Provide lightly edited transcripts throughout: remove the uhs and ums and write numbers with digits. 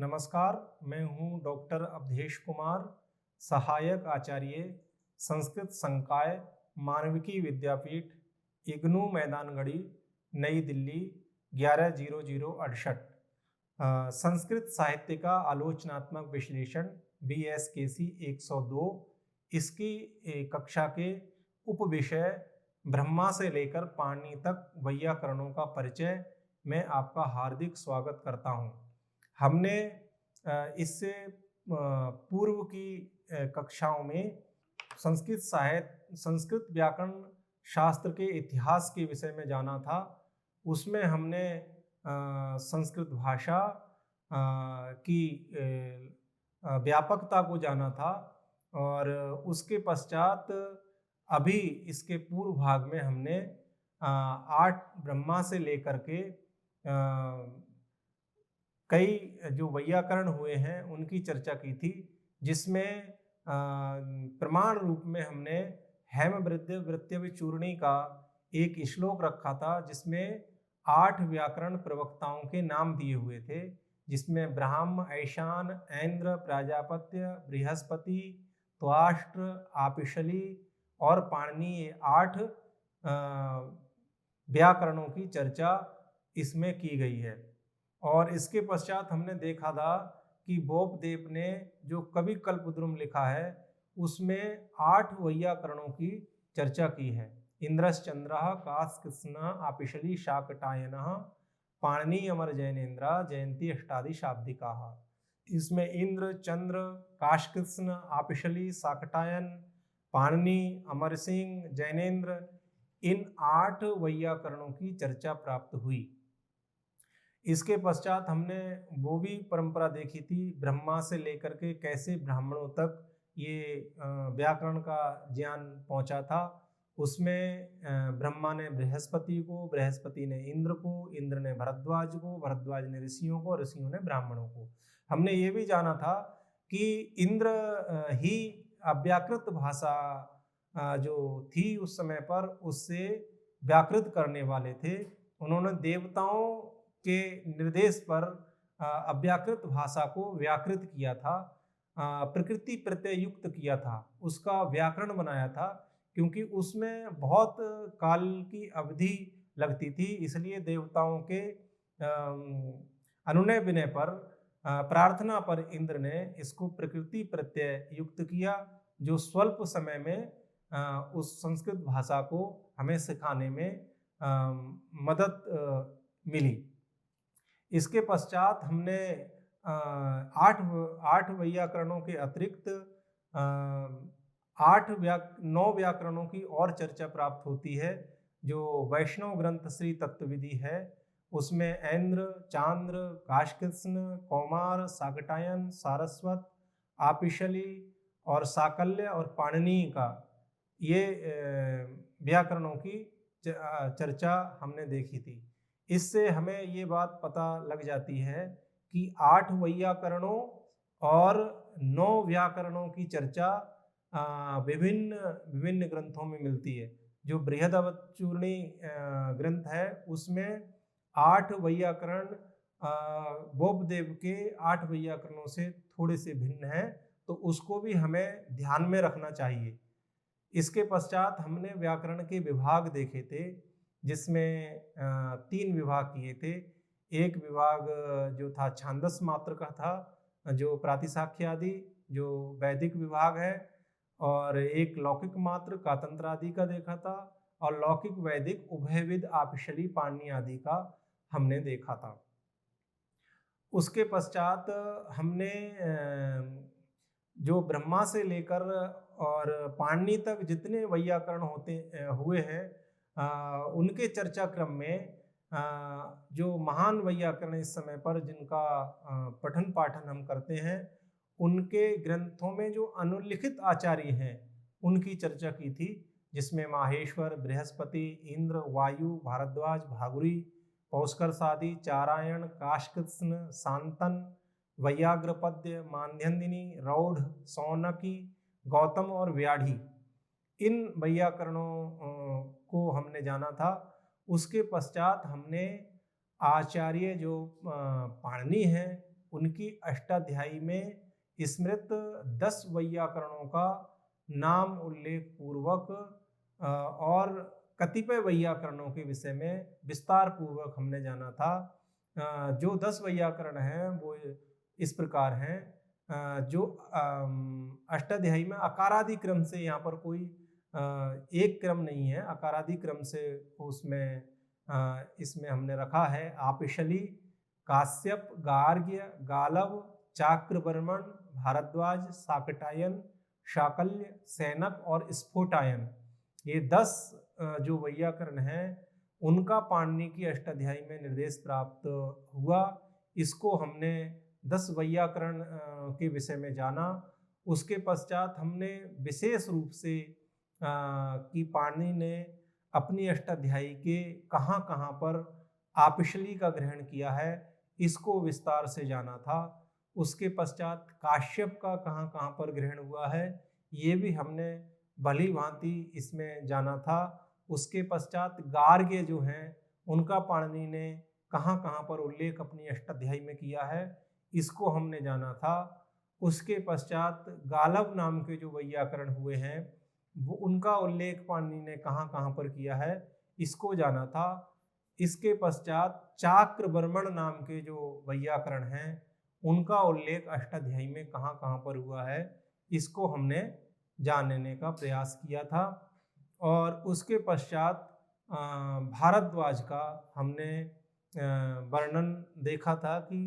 नमस्कार, मैं हूँ डॉक्टर अवधेश कुमार, सहायक आचार्य, संस्कृत संकाय, मानविकी विद्यापीठ, इग्नू मैदानगढ़ी, नई दिल्ली 110068। संस्कृत साहित्य का आलोचनात्मक विश्लेषण BSKC 102। इसकी कक्षा के उपविषय ब्रह्मा से लेकर पाणिनि तक वैयाकरणों का परिचय में आपका हार्दिक स्वागत करता हूँ। हमने इससे पूर्व की कक्षाओं में संस्कृत व्याकरण शास्त्र के इतिहास के विषय में जाना था। उसमें हमने संस्कृत भाषा की व्यापकता को जाना था और उसके पश्चात अभी इसके पूर्व भाग में हमने 8 ब्रह्मा से लेकर के कई जो वैयाकरण हुए हैं उनकी चर्चा की थी, जिसमें प्रमाण रूप में हमने हेमवृत्यविचूर्णी का एक श्लोक रखा था, जिसमें 8 व्याकरण प्रवक्ताओं के नाम दिए हुए थे, जिसमें ब्राह्म, ऐशान, ऐन्द्र, प्राजापत्य, बृहस्पति, त्वाष्ट्र, आपिशली और पाणिनि, ये 8 व्याकरणों की चर्चा इसमें की गई है। और इसके पश्चात हमने देखा था कि बोपदेव ने जो कवि कल्पद्रुम लिखा है उसमें 8 वैयाकरणों की चर्चा की है। इंद्रश्चंद्रः काशकृत्स्नः आपिशली शाकटायनः पाणिनि अमर जैनेन्द्र जयंती अष्टादि शाब्दिकाः। इसमें इंद्र, चंद्र, काशकृत्स्न, आपिशली, शाकटायन, पाणिनि, अमर सिंह, जैनेन्द्र, इन 8 वैयाकरणों की चर्चा प्राप्त हुई। इसके पश्चात हमने वो भी परंपरा देखी थी, ब्रह्मा से लेकर के कैसे ब्राह्मणों तक ये व्याकरण का ज्ञान पहुंचा था। उसमें ब्रह्मा ने बृहस्पति को, बृहस्पति ने इंद्र को, इंद्र ने भरद्वाज को, भरद्वाज ने ऋषियों को, ऋषियों ने ब्राह्मणों को। हमने ये भी जाना था कि इंद्र ही अव्याकृत भाषा जो थी उस समय पर उससे व्याकृत करने वाले थे। उन्होंने देवताओं के निर्देश पर अव्याकृत भाषा को व्याकृत किया था, प्रकृति प्रत्यय युक्त किया था, उसका व्याकरण बनाया था, क्योंकि उसमें बहुत काल की अवधि लगती थी। इसलिए देवताओं के अनुनय विनय पर, प्रार्थना पर इंद्र ने इसको प्रकृति प्रत्यय युक्त किया, जो स्वल्प समय में उस संस्कृत भाषा को हमें सिखाने में मदद मिली। इसके पश्चात हमने 8 वैयाकरणों के अतिरिक्त 9 व्याकरणों की और चर्चा प्राप्त होती है। जो वैष्णव ग्रंथ श्री तत्वविधि है उसमें ऐन्द्र, चांद्र, काशकृत्स्न, कौमार, शाकटायन, सारस्वत, आपिशली और साकल्य और पाणिनि का ये व्याकरणों की चर्चा हमने देखी थी। इससे हमें ये बात पता लग जाती है कि 8 वैयाकरणों और 9 व्याकरणों की चर्चा विभिन्न ग्रंथों में मिलती है। जो बृहदवच्चूर्णी ग्रंथ है उसमें 8 वैयाकरण बोपदेव के 8 वैयाकरणों से थोड़े से भिन्न है, तो उसको भी हमें ध्यान में रखना चाहिए। इसके पश्चात हमने व्याकरण के विभाग देखे थे, जिसमें 3 विभाग किए थे। एक विभाग जो था छांदस मात्र का था, जो प्रातिशाख्य आदि जो वैदिक विभाग है, और एक लौकिक मात्र कातंत्र आदि का देखा था, और लौकिक वैदिक उभयविद आपिशली पाणिनि आदि का हमने देखा था। उसके पश्चात हमने जो ब्रह्मा से लेकर और पाणिनि तक जितने वैयाकरण हुए हैं उनके चर्चा क्रम में जो महान वैयाकरण इस समय पर जिनका पठन पाठन हम करते हैं, उनके ग्रंथों में जो अनुलिखित आचार्य हैं उनकी चर्चा की थी, जिसमें माहेश्वर, बृहस्पति, इंद्र, वायु, भारद्वाज, भागुरी, पौष्करसादि, चारायण, काशकृत्स्न, शांतन, वैयाग्रपद्य, मान्यन्दिनी, रौढ़, सौनकी, गौतम और व्याढ़ी, इन वैयाकरणों को हमने जाना था। उसके पश्चात हमने आचार्य जो पाणिनि हैं उनकी अष्टाध्यायी में स्मृत 10 वैयाकरणों का नाम उल्लेख पूर्वक और कतिपय वैयाकरणों के विषय में विस्तार पूर्वक हमने जाना था। जो 10 वैयाकरण हैं वो इस प्रकार हैं। जो अष्टाध्यायी में अकारादि क्रम से, यहाँ पर कोई एक क्रम नहीं है, अकारादि क्रम से उसमें इसमें हमने रखा है। आपिशली, काश्यप, गार्ग्य, गालव, चाक्रवर्मण, भारद्वाज, शाकटायन, शाकल्य, सैनक और स्फोटायन, ये 10 जो वैयाकरण हैं उनका पाणिनि की अष्टाध्यायी में निर्देश प्राप्त हुआ। इसको हमने 10 वैयाकरण के विषय में जाना। उसके पश्चात हमने विशेष रूप से कि पाणिनि ने अपनी अष्टाध्यायी के कहाँ कहाँ पर आपिशली का ग्रहण किया है, इसको विस्तार से जाना था। उसके पश्चात काश्यप का कहाँ कहाँ पर ग्रहण हुआ है, ये भी हमने भली भांति इसमें जाना था। उसके पश्चात गार्ग्य जो हैं उनका पाणिनि ने कहाँ कहाँ पर उल्लेख अपनी अष्टाध्यायी में किया है, इसको हमने जाना था। उसके पश्चात गालव नाम के जो वैयाकरण हुए हैं वो उनका उल्लेख पाणिनि ने कहाँ कहाँ पर किया है, इसको जाना था। इसके पश्चात चाक्रवर्मण नाम के जो वैयाकरण हैं उनका उल्लेख अष्टाध्यायी में कहाँ कहाँ पर हुआ है, इसको हमने जानने का प्रयास किया था। और उसके पश्चात भारद्वाज का हमने वर्णन देखा था कि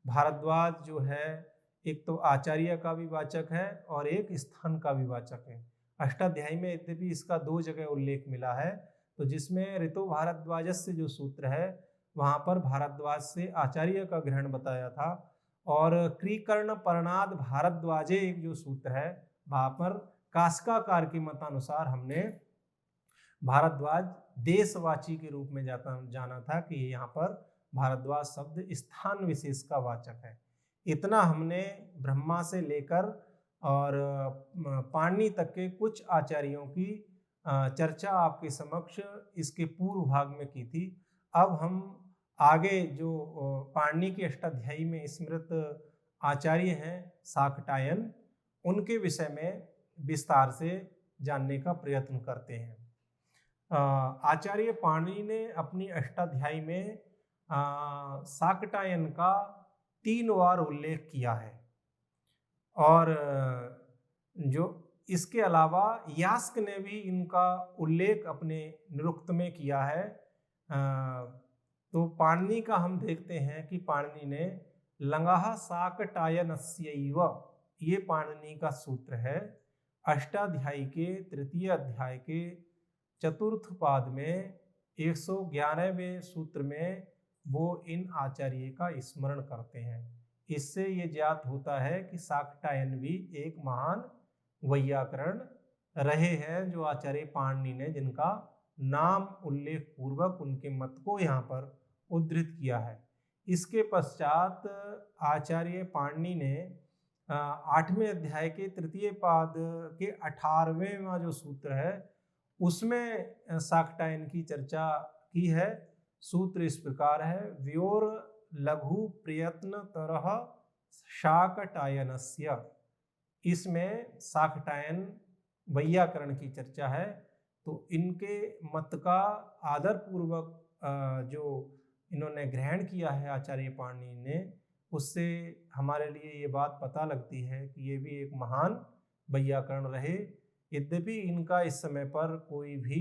भारद्वाज जो है एक तो आचार्य का भी वाचक है और एक स्थान का भी वाचक है। अष्टाध्यायी में यद्यपि इसका 2 जगह उल्लेख मिला है, तो जिसमें ऋतु भारद्वाजस्य जो सूत्र है वहाँ पर भारद्वाज से आचार्य का ग्रहण बताया था, और क्रीकर्ण पर्णाद भारद्वाजे एक जो सूत्र है वहाँ पर कास्काकार के मतानुसार हमने भारद्वाज देशवाची के रूप में जाना था कि यहाँ पर भारद्वाज शब्द स्थान विशेष का वाचक है। इतना हमने ब्रह्मा से लेकर और पाणिनि तक के कुछ आचार्यों की चर्चा आपके समक्ष इसके पूर्व भाग में की थी। अब हम आगे जो पाणिनि की अष्टाध्यायी में स्मृत आचार्य हैं शाकटायन, उनके विषय में विस्तार से जानने का प्रयत्न करते हैं। आचार्य पाणिनि ने अपनी अष्टाध्यायी में शाकटायन का 3 बार उल्लेख किया है, और जो इसके अलावा यास्क ने भी इनका उल्लेख अपने निरुक्त में किया है। तो पाणिनि का हम देखते हैं कि पाणिनि ने लंगाह शाकटायनस्यैव, ये पाणिनि का सूत्र है। अष्टाध्यायी के 3 अध्याय के 4th पाद में 111वें सूत्र में वो इन आचार्य का स्मरण करते हैं। इससे ये ज्ञात होता है कि शाकटायन भी एक महान वैयाकरण रहे हैं, जो आचार्य पाणिनि ने जिनका नाम उल्लेख पूर्वक उनके मत को यहाँ पर उद्धृत किया है। इसके पश्चात आचार्य पाणिनि ने 8वें अध्याय के 3 पाद के 18वें जो सूत्र है उसमें शाकटायन की चर्चा की है। सूत्र इस प्रकार है, व्योर लघु प्रयत्न तरह शाकटायनस्य। इसमें शाकटायन वैयाकरण की चर्चा है। तो इनके मत का आदर पूर्वक जो इन्होंने ग्रहण किया है आचार्य पाणिनि ने, उससे हमारे लिए ये बात पता लगती है कि ये भी एक महान वैयाकरण रहे। यद्यपि इनका इस समय पर कोई भी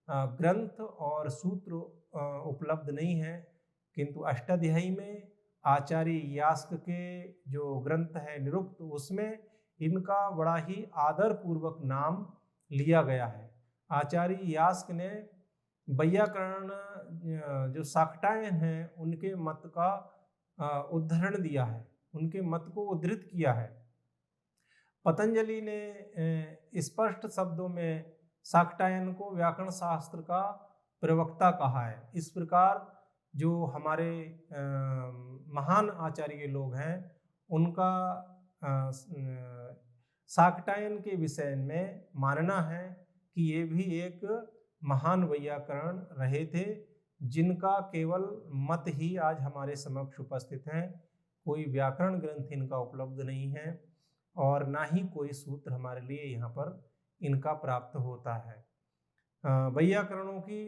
ग्रंथ और सूत्र उपलब्ध नहीं है, किंतु अष्टाध्यायी में आचार्य यास्क के जो ग्रंथ है निरुक्त, उसमें इनका बड़ा ही आदर पूर्वक नाम लिया गया है। आचार्य यास्क ने वैयाकरण जो शाकटायन हैं उनके मत का उद्धरण दिया है, उनके मत को उद्धृत किया है। पतंजलि ने स्पष्ट शब्दों में शाकटायन को व्याकरण शास्त्र का प्रवक्ता कहा है। इस प्रकार जो हमारे महान आचार्य लोग हैं उनका शाकटायन के विषय में मानना है कि ये भी एक महान वैयाकरण रहे थे, जिनका केवल मत ही आज हमारे समक्ष उपस्थित हैं। कोई व्याकरण ग्रंथ इनका उपलब्ध नहीं है और ना ही कोई सूत्र हमारे लिए यहाँ पर इनका प्राप्त होता है। वैयाकरणों की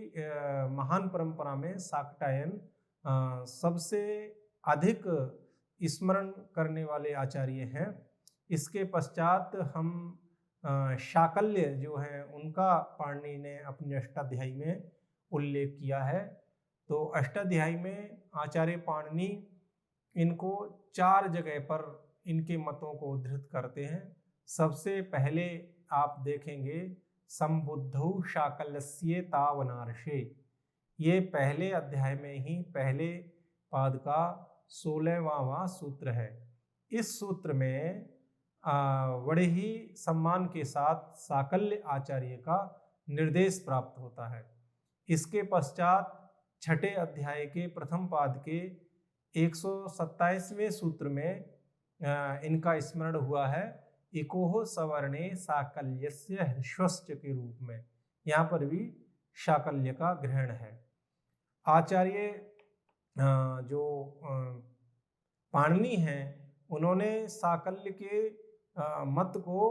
महान परंपरा में शाकटायन सबसे अधिक स्मरण करने वाले आचार्य हैं। इसके पश्चात हम शाकल्य जो हैं उनका पाणिनि ने अपने अष्टाध्यायी में उल्लेख किया है। तो अष्टाध्यायी में आचार्य पाणिनि इनको 4 जगह पर इनके मतों को उद्धृत करते हैं। सबसे पहले आप देखेंगे संबुद्धौ शाकल्यस्य तावनार्षे, ये पहले अध्याय में ही पहले पाद का 16वां सूत्र है। इस सूत्र में बड़े ही सम्मान के साथ शाकल्य आचार्य का निर्देश प्राप्त होता है। इसके पश्चात छठे अध्याय के प्रथम पाद के 127वें सूत्र में इनका स्मरण हुआ है, इकोह सवर्णे शाकल्यस्य ह्रस्वश्च के रूप में। यहाँ पर भी शाकल्य का ग्रहण है। आचार्य जो पाणिनि हैं उन्होंने शाकल्य के मत को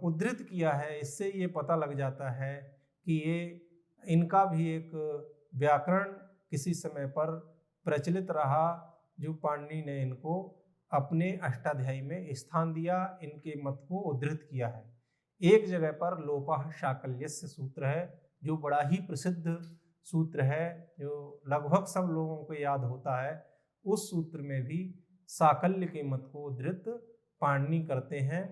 उद्धृत किया है। इससे ये पता लग जाता है कि ये इनका भी एक व्याकरण किसी समय पर प्रचलित रहा, जो पाणिनि ने इनको अपने अष्टाध्यायी में स्थान दिया, इनके मत को उद्धृत किया है। एक जगह पर लोपः शाकल्यस्य सूत्र है, जो बड़ा ही प्रसिद्ध सूत्र है, जो लगभग सब लोगों को याद होता है। उस सूत्र में भी शाकल्य के मत को उद्धृत पाणिनि करते हैं,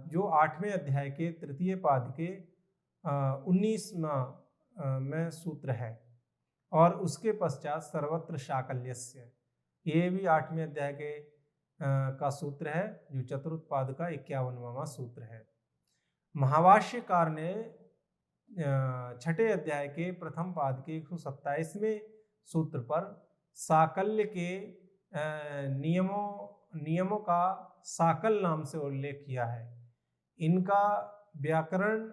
जो 8वें अध्याय के तृतीय पाद के 19वां में सूत्र है। और उसके पश्चात सर्वत्र शाकल्यस्य, ये भी 8वें अध्याय के का सूत्र है, जो चतुर्थ पाद का 51वां सूत्र है। महाभाष्यकार ने छठे अध्याय के प्रथम पाद के 127वें सूत्र पर शाकल्य के नियमों का शाकल नाम से उल्लेख किया है। इनका व्याकरण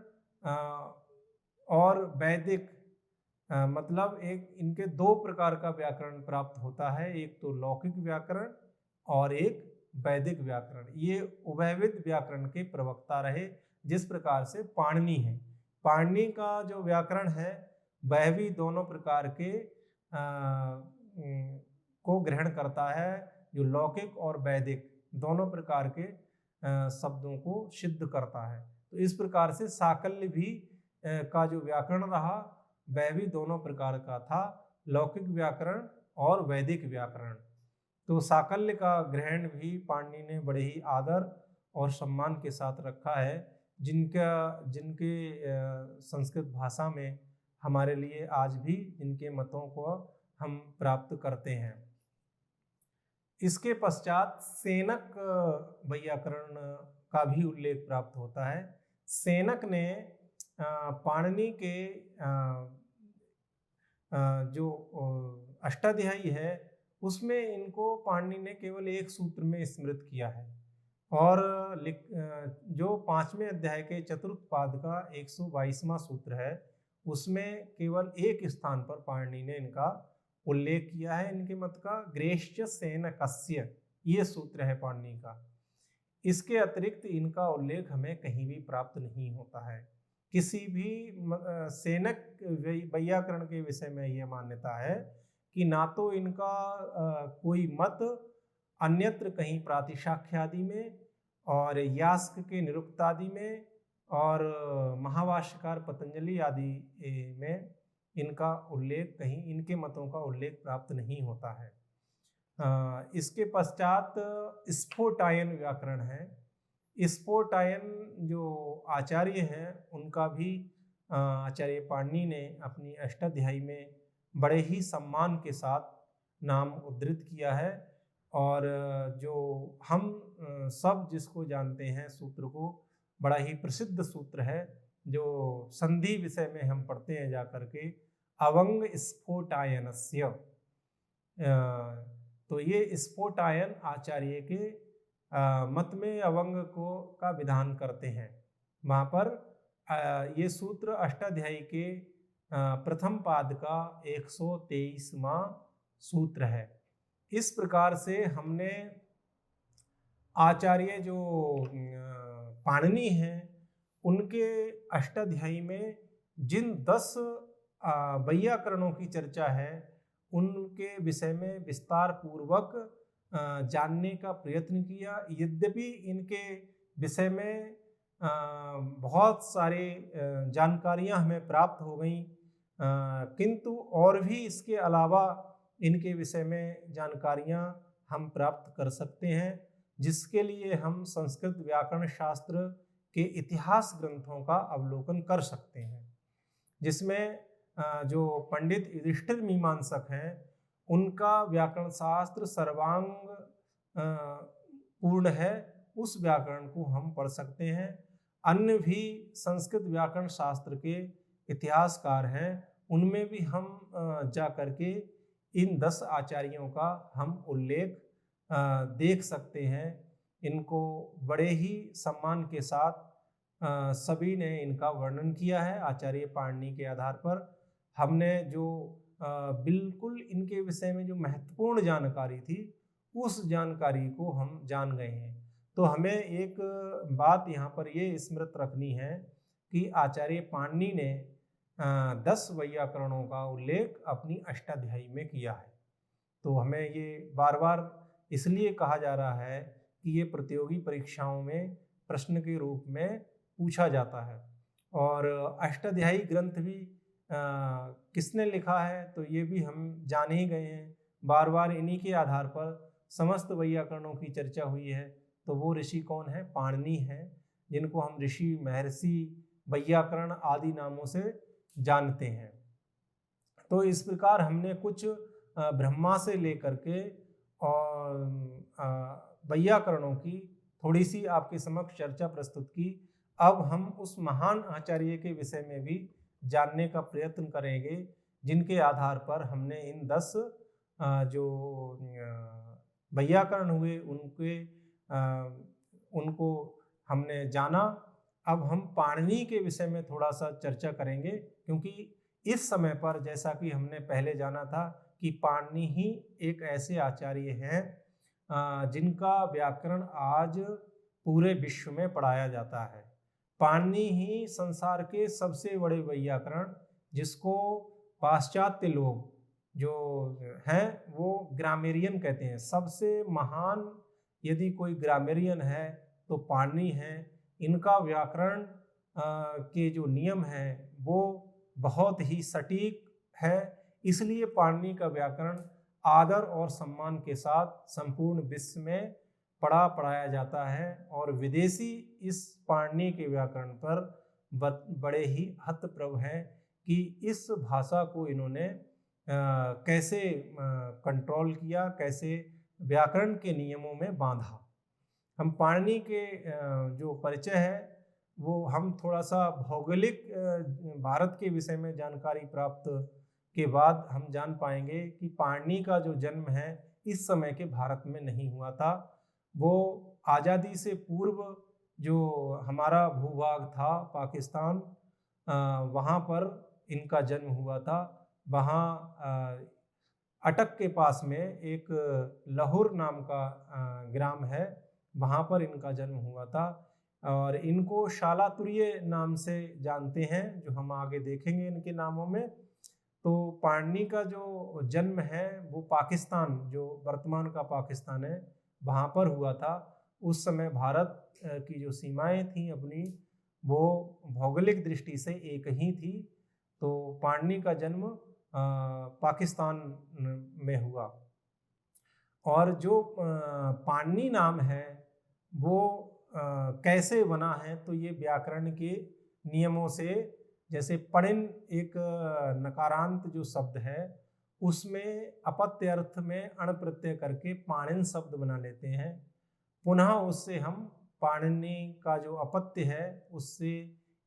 और वैदिक मतलब एक इनके 2 प्रकार का व्याकरण प्राप्त होता है, एक तो लौकिक व्याकरण और एक वैदिक व्याकरण। ये उभयविध व्याकरण के प्रवक्ता रहे, जिस प्रकार से पाणिनि है। पाणिनि का जो व्याकरण है वह भी दोनों प्रकार के को ग्रहण करता है, जो लौकिक और वैदिक दोनों प्रकार के शब्दों को सिद्ध करता है। तो इस प्रकार से शाकल्य भी का जो व्याकरण रहा वह भी दोनों प्रकार का था, लौकिक व्याकरण और वैदिक व्याकरण। तो शाकल्य का ग्रहण भी पाणिनि ने बड़े ही आदर और सम्मान के साथ रखा है, जिनके संस्कृत भाषा में हमारे लिए आज भी इनके मतों को हम प्राप्त करते हैं। इसके पश्चात सेनक वैयाकरण का भी उल्लेख प्राप्त होता है। सेनक ने पाणिनि के जो अष्टाध्यायी है उसमें इनको पाणिनि ने केवल एक सूत्र में स्मृत किया है, और जो 5वें अध्याय के चतुर्थ पाद का 122वां सूत्र है उसमें केवल एक स्थान पर पाणिनि ने इनका उल्लेख किया है, इनके मत का ग्रेश्च सेनकस्य, ये सूत्र है पाणिनि का। इसके अतिरिक्त इनका उल्लेख हमें कहीं भी प्राप्त नहीं होता है। किसी भी सेनक वैयाकरण के विषय में यह मान्यता है कि ना तो इनका कोई मत अन्यत्र कहीं प्रातिशाख्य आदि में और यास्क के निरुक्त आदि में और महाभाष्यकार पतंजलि आदि में इनका उल्लेख कहीं, इनके मतों का उल्लेख प्राप्त नहीं होता है। इसके पश्चात स्फोटायन व्याकरण है। स्फोटायन जो आचार्य हैं उनका भी आचार्य पाणिनि ने अपनी अष्टाध्यायी में बड़े ही सम्मान के साथ नाम उद्धृत किया है, और जो हम सब जिसको जानते हैं सूत्र को, बड़ा ही प्रसिद्ध सूत्र है जो संधि विषय में हम पढ़ते हैं जाकर के, अवंग स्फोटायनस्य। तो ये स्फोटायन आचार्य के मत में अवंग का विधान करते हैं। वहाँ पर ये सूत्र अष्टाध्यायी के प्रथम पाद का 123वां सूत्र है। इस प्रकार से हमने आचार्य जो पाणिनि हैं उनके अष्टाध्यायी में जिन 10 वैयाकरणों की चर्चा है उनके विषय में विस्तार पूर्वक जानने का प्रयत्न किया। यद्यपि इनके विषय में बहुत सारे जानकारियां हमें प्राप्त हो गई, किंतु और भी इसके अलावा इनके विषय में जानकारियां हम प्राप्त कर सकते हैं, जिसके लिए हम संस्कृत व्याकरण शास्त्र के इतिहास ग्रंथों का अवलोकन कर सकते हैं, जिसमें जो पंडित युधिष्ठिर मीमांसक हैं उनका व्याकरण शास्त्र सर्वांग पूर्ण है, उस व्याकरण को हम पढ़ सकते हैं। अन्य भी संस्कृत व्याकरण शास्त्र के इतिहासकार हैं, उनमें भी हम जा करके इन 10 आचार्यों का हम उल्लेख देख सकते हैं। इनको बड़े ही सम्मान के साथ सभी ने इनका वर्णन किया है। आचार्य पाणिनि के आधार पर हमने जो बिल्कुल इनके विषय में जो महत्वपूर्ण जानकारी थी उस जानकारी को हम जान गए हैं। तो हमें एक बात यहाँ पर ये स्मृत रखनी है कि आचार्य पाणिनि ने 10 वैयाकरणों का उल्लेख अपनी अष्टाध्यायी में किया है। तो हमें ये बार बार इसलिए कहा जा रहा है कि ये प्रतियोगी परीक्षाओं में प्रश्न के रूप में पूछा जाता है। और अष्टाध्यायी ग्रंथ भी किसने लिखा है तो ये भी हम जान ही गए हैं। बार बार इन्हीं के आधार पर समस्त वैयाकरणों की चर्चा हुई है। तो वो ऋषि कौन है? पाणिनि है, जिनको हम ऋषि, महर्षि, वैयाकरण आदि नामों से जानते हैं। तो इस प्रकार हमने कुछ ब्रह्मा से लेकर के और वैयाकरणों की थोड़ी सी आपके समक्ष चर्चा प्रस्तुत की। अब हम उस महान आचार्य के विषय में भी जानने का प्रयत्न करेंगे, जिनके आधार पर हमने इन 10 जो वैयाकरण हुए उनको हमने जाना। अब हम पाणिनि के विषय में थोड़ा सा चर्चा करेंगे, क्योंकि इस समय पर जैसा कि हमने पहले जाना था कि पाणिनि ही एक ऐसे आचार्य हैं जिनका व्याकरण आज पूरे विश्व में पढ़ाया जाता है। पाणिनि ही संसार के सबसे बड़े वैयाकरण, जिसको पाश्चात्य लोग जो हैं वो ग्रामेरियन कहते हैं। सबसे महान यदि कोई ग्रामेरियन है तो पाणिनि है। इनका व्याकरण के जो नियम हैं वो बहुत ही सटीक है, इसलिए पाणिनि का व्याकरण आदर और सम्मान के साथ संपूर्ण विश्व में पढ़ाया जाता है। और विदेशी इस पाणिनि के व्याकरण पर बड़े ही हतप्रभ हैं कि इस भाषा को इन्होंने कैसे कंट्रोल किया, कैसे व्याकरण के नियमों में बांधा। हम पाणिनि के जो परिचय है वो हम थोड़ा सा भौगोलिक भारत के विषय में जानकारी प्राप्त के बाद हम जान पाएंगे कि पाणिनि का जो जन्म है इस समय के भारत में नहीं हुआ था। वो आज़ादी से पूर्व जो हमारा भूभाग था पाकिस्तान, वहाँ पर इनका जन्म हुआ था। वहाँ अटक के पास में एक लाहौर नाम का ग्राम है, वहाँ पर इनका जन्म हुआ था। और इनको शालातुर्य नाम से जानते हैं, जो हम आगे देखेंगे इनके नामों में। तो पाणिनि का जो जन्म है वो पाकिस्तान, जो वर्तमान का पाकिस्तान है, वहाँ पर हुआ था। उस समय भारत की जो सीमाएं थी अपनी, वो भौगोलिक दृष्टि से एक ही थी। तो पाणिनि का जन्म पाकिस्तान में हुआ। और जो पाणिनि नाम है वो कैसे बना है, तो ये व्याकरण के नियमों से, जैसे पणिन एक नकारांत जो शब्द है उसमें अपत्य अर्थ में अण प्रत्यय करके पाणिन शब्द बना लेते हैं। पुनः उससे हम पाणिनि का जो अपत्य है उससे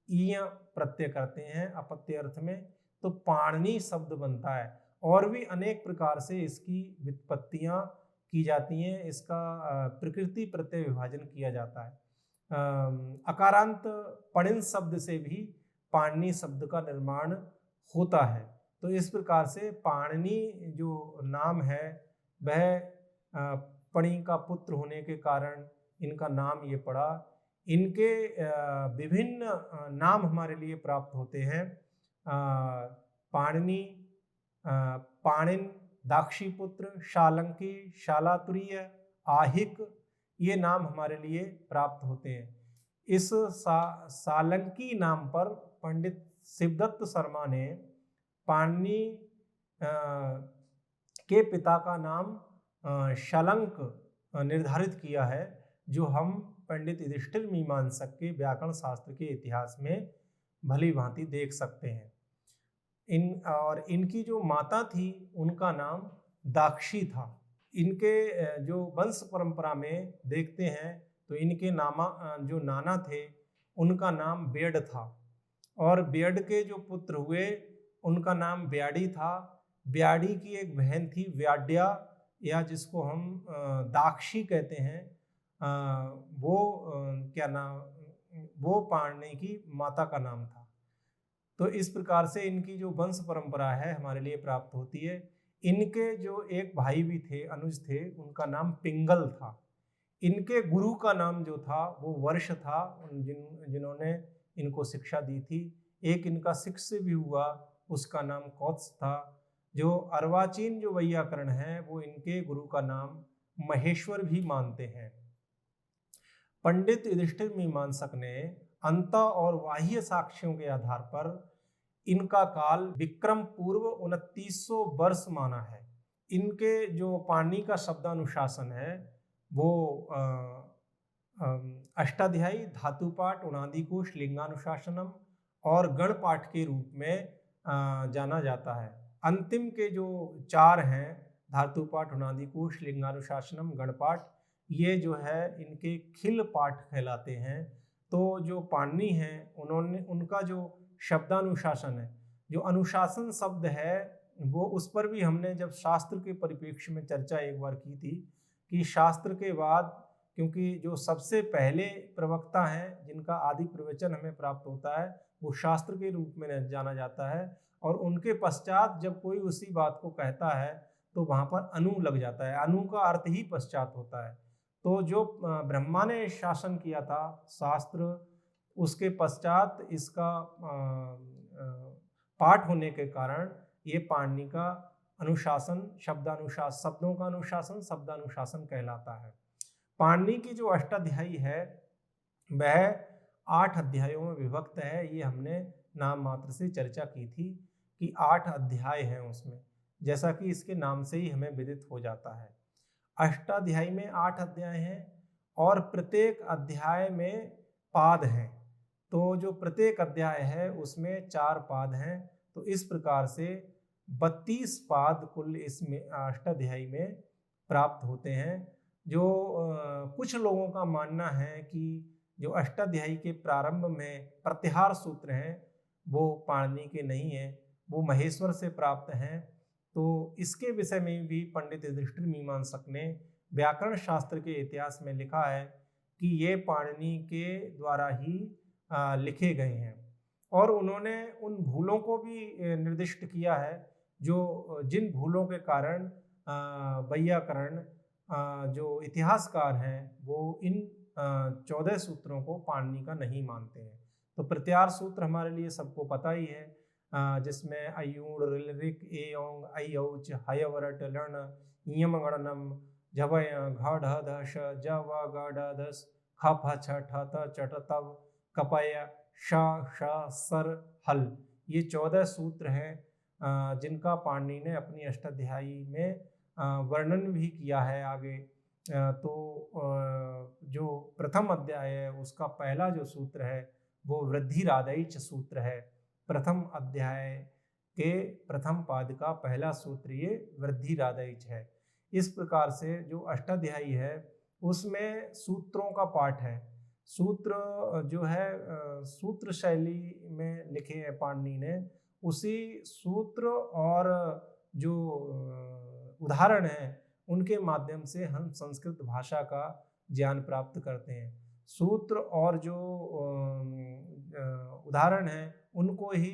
ईय प्रत्यय करते हैं अपत्य अर्थ में, तो पाणिनि शब्द बनता है। और भी अनेक प्रकार से इसकी व्युत्पत्तियां की जाती हैं, इसका प्रकृति प्रत्यय विभाजन किया जाता है। अकारांत पणिन शब्द से भी पाणिनि शब्द का निर्माण होता है। तो इस प्रकार से पाणिनि जो नाम है वह पणि का पुत्र होने के कारण इनका नाम ये पड़ा। इनके विभिन्न नाम हमारे लिए प्राप्त होते हैं। पाणिनि, पाणिन, दाक्षीपुत्र, शालंकी, शालातुरीय, आहिक, ये नाम हमारे लिए प्राप्त होते हैं। इस सालंकी नाम पर पंडित शिवदत्त शर्मा ने पाणिनि के पिता का नाम शलंक निर्धारित किया है, जो हम पंडित युधिष्ठिर मीमांसक के व्याकरण शास्त्र के इतिहास में भली भांति देख सकते हैं। इनकी जो माता थी उनका नाम दाक्षी था। इनके जो वंश परंपरा में देखते हैं तो इनके जो नाना थे उनका नाम बेड था, और बेड के जो पुत्र हुए उनका नाम ब्याडी था। ब्याडी की एक बहन थी व्याड्या, या जिसको हम दाक्षी कहते हैं, वो पाणिनि की माता का नाम था। तो इस प्रकार से इनकी जो वंश परंपरा है हमारे लिए प्राप्त होती है। इनके जो एक भाई भी थे, अनुज थे, उनका नाम पिंगल था। इनके गुरु का नाम जो था वो वर्ष था, जिन्होंने इनको शिक्षा दी थी। एक इनका शिष्य भी हुआ, उसका नाम कौत्स था। जो अर्वाचीन जो वैयाकरण है वो इनके गुरु का नाम महेश्वर भी मानते हैं। पंडित युधिष्ठिर मीमांसक ने अंत और बाह्य साक्ष्यों के आधार पर इनका काल विक्रम पूर्व 2900 वर्ष माना है। इनके जो पाणिनि का शब्दानुशासन है वो अष्टाध्यायी, धातुपाठ, उणादिकोश, लिंगानुशासनम और गणपाठ के रूप में जाना जाता है। अंतिम के जो 4 हैं, धातुपाठ, उणादिकोश, लिंगानुशासनम, गणपाठ, ये जो है इनके खिल पाठ कहलाते हैं। तो जो पाणिनि हैं उनका जो शब्दानुशासन है, जो अनुशासन शब्द है, वो उस पर भी हमने जब शास्त्र के परिप्रेक्ष्य में चर्चा एक बार की थी कि शास्त्र के बाद, क्योंकि जो सबसे पहले प्रवक्ता हैं जिनका आदि प्रवचन हमें प्राप्त होता है वो शास्त्र के रूप में जाना जाता है, और उनके पश्चात जब कोई उसी बात को कहता है तो वहाँ पर अनु लग जाता है। अनु का अर्थ ही पश्चात होता है। तो जो ब्रह्मा ने शासन किया था शास्त्र, उसके पश्चात इसका पाठ होने के कारण ये पाणिनि का अनुशासन, शब्दों का अनुशासन, शब्दानुशासन कहलाता है। पाणिनि की जो अष्टाध्यायी है वह 8 अध्यायों में विभक्त है। ये हमने नाम मात्र से चर्चा की थी कि 8 अध्याय हैं उसमें, जैसा कि इसके नाम से ही हमें विदित हो जाता है। अष्टाध्यायी में 8 अध्याय हैं और प्रत्येक अध्याय में पाद हैं। तो जो प्रत्येक अध्याय है उसमें 4 पाद हैं। तो इस प्रकार से 32 पाद कुल इसमें अष्टाध्यायी में प्राप्त होते हैं। जो कुछ लोगों का मानना है कि जो अष्टाध्यायी के प्रारंभ में प्रत्याहार सूत्र हैं वो पाणिनि के नहीं हैं, वो महेश्वर से प्राप्त हैं। तो इसके विषय में भी पंडित युधिष्ठिर मीमांसक ने व्याकरण शास्त्र के इतिहास में लिखा है कि ये पाणिनि के द्वारा ही लिखे गए हैं, और उन्होंने उन भूलों को भी निर्दिष्ट किया है जो जिन भूलों के कारण वैयाकरण जो इतिहासकार हैं वो इन 14 सूत्रों को पाणिनि का नहीं मानते हैं। तो प्रत्याहार सूत्र हमारे लिए सबको पता ही है, जिसमें अयूण, ऋलऋक, एयोंग, अयौच, हयवरट, लर्ण, यम, गणनम, झवय, घ, ढ, ध, श, ज, व, ग, ड, दस, ख, फ, छ, ठ, त, चट, तव, कपय, श, श, सर, हल, ये 14 सूत्र हैं जिनका पाणिनि ने अपनी अष्टाध्यायी में वर्णन भी किया है आगे। तो जो प्रथम अध्याय है उसका पहला जो सूत्र है वो वृद्धिरादैच सूत्र है। प्रथम अध्याय के प्रथम पाद का पहला सूत्र ये वृद्धिरादैच है। इस प्रकार से जो अष्टाध्यायी है उसमें सूत्रों का पाठ है। सूत्र जो है सूत्र शैली में लिखे हैं पाणिनि ने, उसी सूत्र और जो उदाहरण हैं उनके माध्यम से हम संस्कृत भाषा का ज्ञान प्राप्त करते हैं। सूत्र और जो उदाहरण हैं उनको ही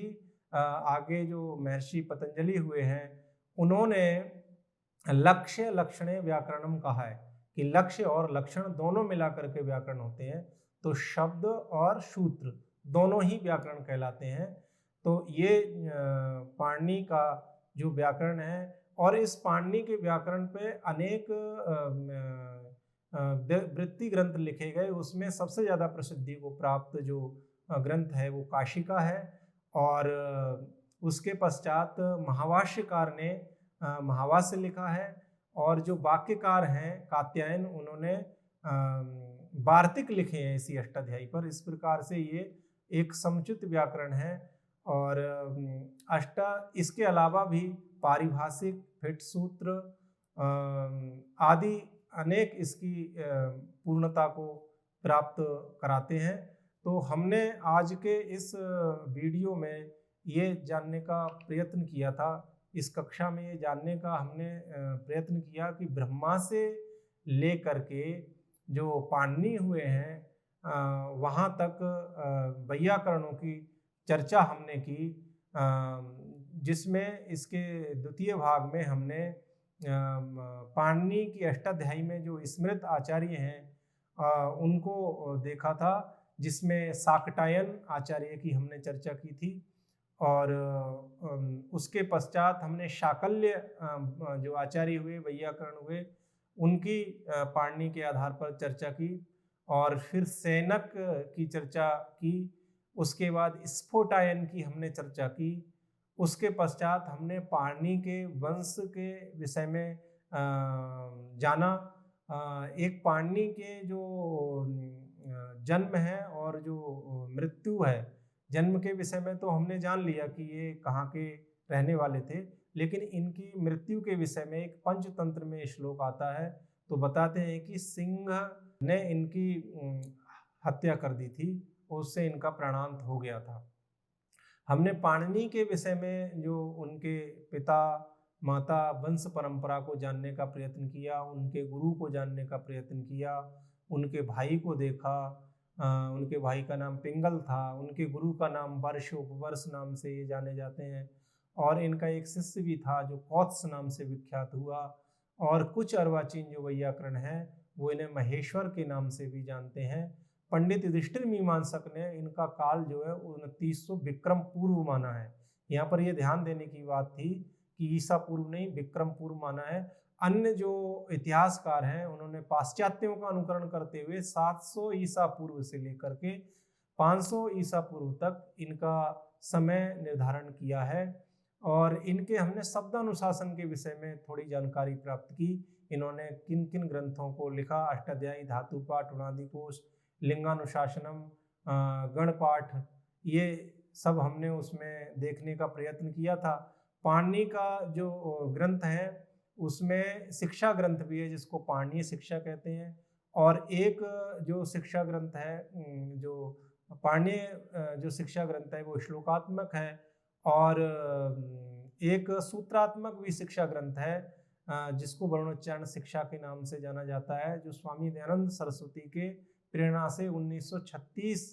आगे जो महर्षि पतंजलि हुए हैं उन्होंने लक्ष्य लक्षणे व्याकरणम कहा है कि लक्ष्य और लक्षण दोनों मिलाकर के व्याकरण होते हैं। तो शब्द और सूत्र दोनों ही व्याकरण कहलाते हैं। तो ये पाणिनि का जो व्याकरण है, और इस पाणिनि के व्याकरण पे अनेक वृत्ति ग्रंथ लिखे गए। उसमें सबसे ज़्यादा प्रसिद्धि को प्राप्त जो ग्रंथ है वो काशिका है, और उसके पश्चात महाभाष्यकार ने महाभाष्य लिखा है, और जो वाक्यकार हैं कात्यायन, उन्होंने वार्तिक लिखे हैं इसी अष्टाध्यायी पर। इस प्रकार से ये एक समुचित व्याकरण है। और इसके अलावा भी पारिभाषिक, फिट सूत्र आदि अनेक इसकी पूर्णता को प्राप्त कराते हैं। तो हमने आज के इस वीडियो में ये जानने का प्रयत्न किया था, इस कक्षा में ये जानने का हमने प्रयत्न किया कि ब्रह्मा से लेकर के जो पाणिनि हुए हैं वहाँ तक वैयाकरणों की चर्चा हमने की, जिसमें इसके द्वितीय भाग में हमने पाणिनि की अष्टाध्यायी में जो स्मृत आचार्य हैं उनको देखा था, जिसमें शाकटायन आचार्य की हमने चर्चा की थी। और उसके पश्चात हमने शाकल्य जो आचार्य हुए, वैयाकरण हुए, उनकी पाणिनि के आधार पर चर्चा की। और फिर सैनक की चर्चा की। उसके बाद स्फोटायन की हमने चर्चा की। उसके पश्चात हमने पाणिनि के वंश के विषय में जाना। एक पाणिनि के जो जन्म है और जो मृत्यु है, जन्म के विषय में तो हमने जान लिया कि ये कहाँ के रहने वाले थे, लेकिन इनकी मृत्यु के विषय में एक पंचतंत्र में श्लोक आता है। तो बताते हैं कि सिंह ने इनकी हत्या कर दी थी, उससे इनका प्राणांत हो गया था। हमने पाणिनि के विषय में जो उनके पिता माता वंश परंपरा को जानने का प्रयत्न किया, उनके गुरु को जानने का प्रयत्न किया, उनके भाई को देखा। उनके भाई का नाम पिंगल था, उनके गुरु का नाम वर्ष, उपवर्ष नाम से ये जाने जाते हैं। और इनका एक शिष्य भी था जो कौत्स नाम से विख्यात हुआ। और कुछ अर्वाचीन जो वैयाकरण हैं वो इन्हें महेश्वर के नाम से भी जानते हैं। पंडित युधिष्ठिर मीमांसक ने इनका काल जो है 2900 विक्रम पूर्व माना है। यहाँ पर ये ध्यान देने की बात थी कि ईसा पूर्व नहीं, विक्रम पूर्व माना है। अन्य जो इतिहासकार हैं उन्होंने पाश्चात्यों का अनुकरण करते हुए 700 ईसा पूर्व से लेकर के 500 ईसा पूर्व तक इनका समय निर्धारण किया है। और इनके हमने शब्दानुशासन के विषय में थोड़ी जानकारी प्राप्त की। इन्होंने किन किन ग्रंथों को लिखा, अष्टाध्यायी, धातुपाठ, उणादिकोश, लिंगानुशासनम, गणपाठ, ये सब हमने उसमें देखने का प्रयत्न किया था। पाणिनि का जो ग्रंथ है उसमें शिक्षा ग्रंथ भी है, जिसको पाणिनीय शिक्षा कहते हैं। और एक जो शिक्षा ग्रंथ है, जो पाणिनीय जो शिक्षा ग्रंथ है वो श्लोकात्मक है। और एक सूत्रात्मक भी शिक्षा ग्रंथ है जिसको वर्णोच्चारण शिक्षा के नाम से जाना जाता है, जो स्वामी दयानंद सरस्वती के प्रेरणा से 1936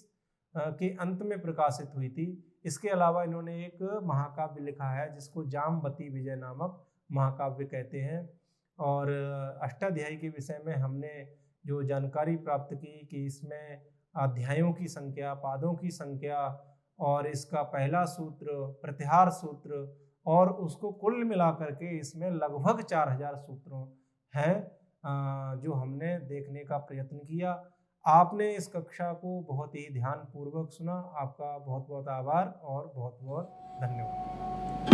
के अंत में प्रकाशित हुई थी। इसके अलावा इन्होंने एक महाकाव्य लिखा है जिसको जामवती विजय नामक महाकाव्य कहते हैं। और अष्टाध्यायी के विषय में हमने जो जानकारी प्राप्त की कि इसमें अध्यायों की संख्या, पादों की संख्या, और इसका पहला सूत्र, प्रत्याहार सूत्र, और उसको कुल मिलाकर के इसमें लगभग 4000 सूत्रों हैं जो हमने देखने का प्रयत्न किया। आपने इस कक्षा को बहुत ही ध्यानपूर्वक सुना। आपका बहुत बहुत आभार और बहुत बहुत धन्यवाद।